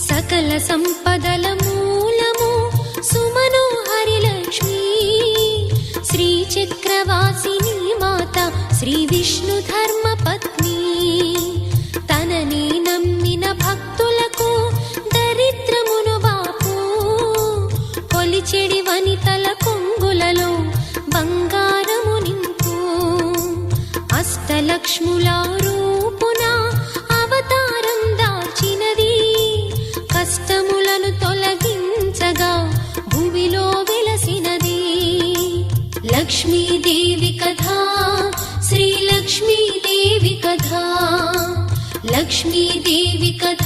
సకల సంపదల మూలము సుమనోహరి లక్ష్మీ శ్రీ చక్రవాసిని మాత శ్రీ విష్ణు ధర్మ పత్ని తనని నమ్మిన భక్తులకు దరిద్రమును బాపు కొలిచెడి వనితల కొంగులలో బంగారము నింపు అష్టలక్ష్ముల రూపున అవతారం దాల్చినది కష్టములను తొలగించగా భూమిలో వెలసినది లక్ష్మీదేవి కథ శ్రీ లక్ష్మీదేవి కథ లక్ష్మీదేవి కథ